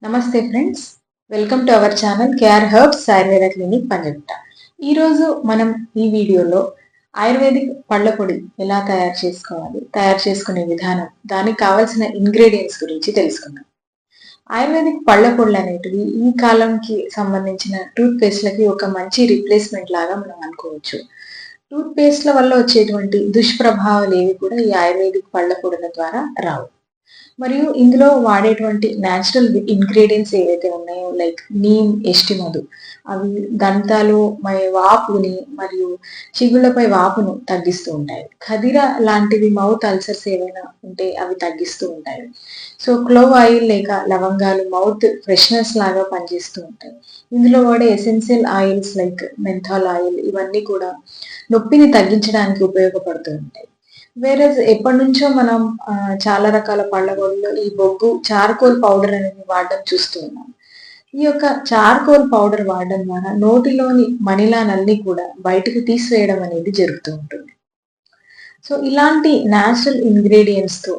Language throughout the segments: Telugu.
నమస్తే friends, welcome to our channel KR herbs Ayurveda clinic Panjagutta. ఈరోజు మనం ఈ వీడియోలో ఆయుర్వేదిక్ పళ్ళ పొడి ఎలా తయారు చేసుకునే విధానం, దానికి కావాల్సిన ఇంగ్రీడియంట్స్ గురించి తెలుసుకుందాం. ఆయుర్వేదిక్ పళ్ళ పొడులు అనేటివి ఈ కాలంకి సంబంధించిన టూత్ పేస్ట్లకి ఒక మంచి రిప్లేస్మెంట్ లాగా మనం అనుకోవచ్చు. టూత్ పేస్ట్ల వల్ల వచ్చేటువంటి దుష్ప్రభావాలు ఏవి కూడా ఈ ఆయుర్వేదిక్ పళ్ళ పొడుల ద్వారా రావు. మరియు ఇందులో వాడేటువంటి న్యాచురల్ ఇంగ్రీడియంట్స్ ఏవైతే ఉన్నాయో లైక్ నీమ్, ఎస్టిమదు, అవి దంతాలు వాపుని మరియు చిగుళ్ళపై వాపును తగ్గిస్తూ ఉంటాయి. ఖదిర లాంటివి మౌత్ అల్సర్స్ ఏవైనా ఉంటే అవి తగ్గిస్తూ ఉంటాయి. సో క్లోవ్ ఆయిల్ లేక లవంగాలు మౌత్ ఫ్రెష్నెస్ లాగా పనిచేస్తూ ఉంటాయి. ఇందులో వాడే essential oils like menthol oil ఇవన్నీ కూడా నొప్పిని తగ్గించడానికి ఉపయోగపడుతూ ఉంటాయి. వేరే ఎప్పటి నుంచో మనం చాలా రకాల పళ్ళ పొడిలో ఈ బొగ్గు చార్కోల్ పౌడర్ అనేది వాడడం చూస్తూ ఉన్నాం. ఈ యొక్క చార్కోల్ పౌడర్ వాడడం ద్వారా నోటిలోని మణిలానల్ని కూడా బయటకు తీసివేయడం అనేది జరుగుతూ ఉంటుంది. సో ఇలాంటి న్యాచురల్ ఇంగ్రీడియంట్స్ తో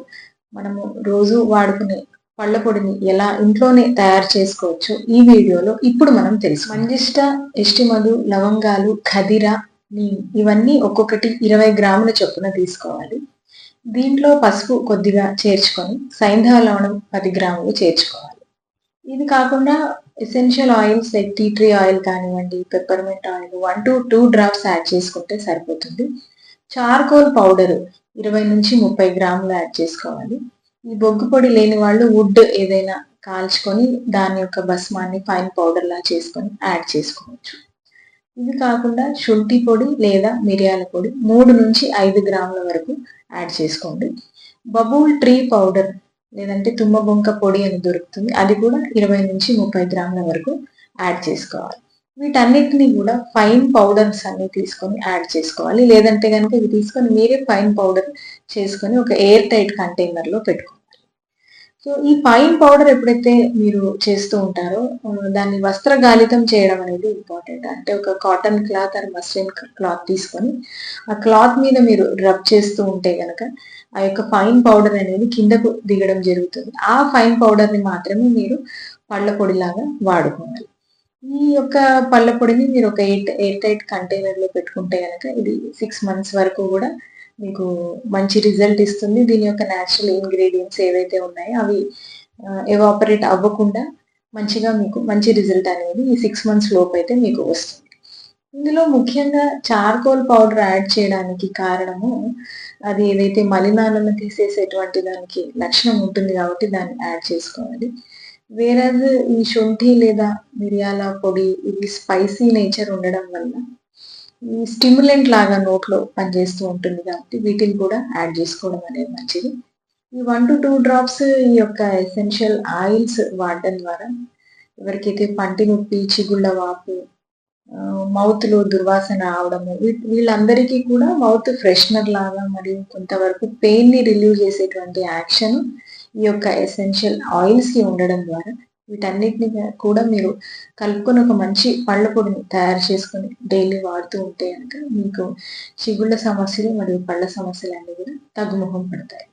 మనము రోజు వాడుకునే పళ్ళ పొడిని ఎలా ఇంట్లోనే తయారు చేసుకోవచ్చు ఈ వీడియోలో ఇప్పుడు మనం తెలుసు. మంజిష్ట, ఎస్టిమదు, లవంగాలు, ఖదిర, ఇవన్నీ ఒక్కొక్కటి 20 గ్రాముల చొప్పున తీసుకోవాలి. దీంట్లో పసుపు కొద్దిగా చేర్చుకొని సైంధవ లవణం 10 గ్రాములు చేర్చుకోవాలి. ఇది కాకుండా essential oils like tea tree oil కానివ్వండి, peppermint oil 1 to 2 drops add చేసుకుంటే సరిపోతుంది. చార్కోల్ పౌడర్ 20 నుంచి 30 గ్రాములు యాడ్ చేసుకోవాలి. ఈ బొగ్గు పొడి లేని వాళ్ళు వుడ్ ఏదైనా కాల్చుకొని దాని యొక్క భస్మాన్ని ఫైన్ పౌడర్ లా చేసుకొని యాడ్ చేసుకోవచ్చు. ఇది కాకుండా శుంఠి పొడి లేదా మిరియాల పొడి 3 నుంచి 5 గ్రాముల వరకు యాడ్ చేసుకోండి. బబూల్ ట్రీ పౌడర్ లేదంటే తుమ్మ బొంక పొడి అని దొరుకుతుంది, అది కూడా 20 నుంచి 30 గ్రాముల వరకు యాడ్ చేసుకోవాలి. వీటన్నిటిని కూడా ఫైన్ పౌడర్స్ అన్ని తీసుకొని యాడ్ చేసుకోవాలి. లేదంటే కనుక ఇవి తీసుకొని మీరే ఫైన్ పౌడర్ చేసుకొని ఒక ఎయిర్ టైట్ కంటైనర్ లో పెట్టుకోవాలి. సో ఈ ఫైన్ పౌడర్ ఎప్పుడైతే మీరు చేస్తూ ఉంటారో దాన్ని వస్త్రగాలితం చేయడం అనేది ఇంపార్టెంట్. అంటే ఒక cotton cloth are muslin cloth తీసుకొని ఆ క్లాత్ మీద మీరు రబ్ చేస్తూ ఉంటే గనక ఆ యొక్క ఫైన్ పౌడర్ అనేది కిందకు దిగడం జరుగుతుంది. ఆ ఫైన్ పౌడర్ ని మాత్రమే మీరు పళ్ళ పొడిలాగా వాడుకోవాలి. ఈ యొక్క పళ్ళ పొడిని మీరు ఒక ఎయిర్ టైట్ కంటైనర్ లో పెట్టుకుంటే గనక ఇది 6 months వరకు కూడా మీకు మంచి రిజల్ట్ ఇస్తుంది. దీని యొక్క న్యాచురల్ ఇంగ్రీడియంట్స్ ఏవైతే ఉన్నాయో అవి ఎవాపరేట్ అవ్వకుండా మంచిగా మీకు మంచి రిజల్ట్ అనేది ఈ 6 months లోపు అయితే మీకు వస్తుంది. ఇందులో ముఖ్యంగా చార్కోల్ పౌడర్ యాడ్ చేయడానికి కారణము అది ఏదైతే మలినాలను తీసేసేటువంటి దానికి లక్షణం ఉంటుంది కాబట్టి దాన్ని యాడ్ చేసుకోవాలి. వేరేజ్ ఈ శుంఠి లేదా మిరియాల పొడి ఇది స్పైసీ నేచర్ ఉండడం వల్ల ఈ స్టిమ్యులెంట్ లాగా నోట్లో పనిచేస్తూ ఉంటుంది కాబట్టి వీటిని కూడా యాడ్ చేసుకోవడం అనేది మంచిది. ఈ 1 to 2 డ్రాప్స్ ఈ యొక్క ఎసెన్షియల్ ఆయిల్స్ వాడడం ద్వారా ఎవరికైతే పంటి నొప్పి, చిగుళ్ళ వాపు, మౌత్ లో దుర్వాసన రావడము వీళ్ళందరికీ కూడా మౌత్ ఫ్రెషనర్ లాగా మరియు కొంతవరకు పెయిన్ ని రిలీవ్ చేసేటువంటి యాక్షన్ ఈ యొక్క ఎసెన్షియల్ ఆయిల్స్ కి ఉండడం ద్వారా వీటన్నిటిని కూడా మీరు కలుపుకొని ఒక మంచి పళ్ళ పొడిని తయారు చేసుకొని డైలీ వాడుతూ ఉంటే కనుక మీకు చిగుళ్ళ సమస్యలు మరియు పళ్ళ సమస్యలు అన్నీ కూడా తగ్గుముఖం పడతాయి.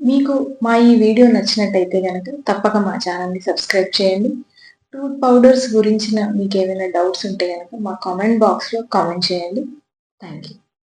మీకు మా ఈ వీడియో నచ్చినట్టయితే కనుక తప్పక మా ఛానల్ని సబ్స్క్రైబ్ చేయండి. టూత్ పౌడర్స్ గురించిన మీకు ఏమైనా డౌట్స్ ఉంటే కనుక మా కామెంట్ బాక్స్లో కామెంట్ చేయండి. Thank you.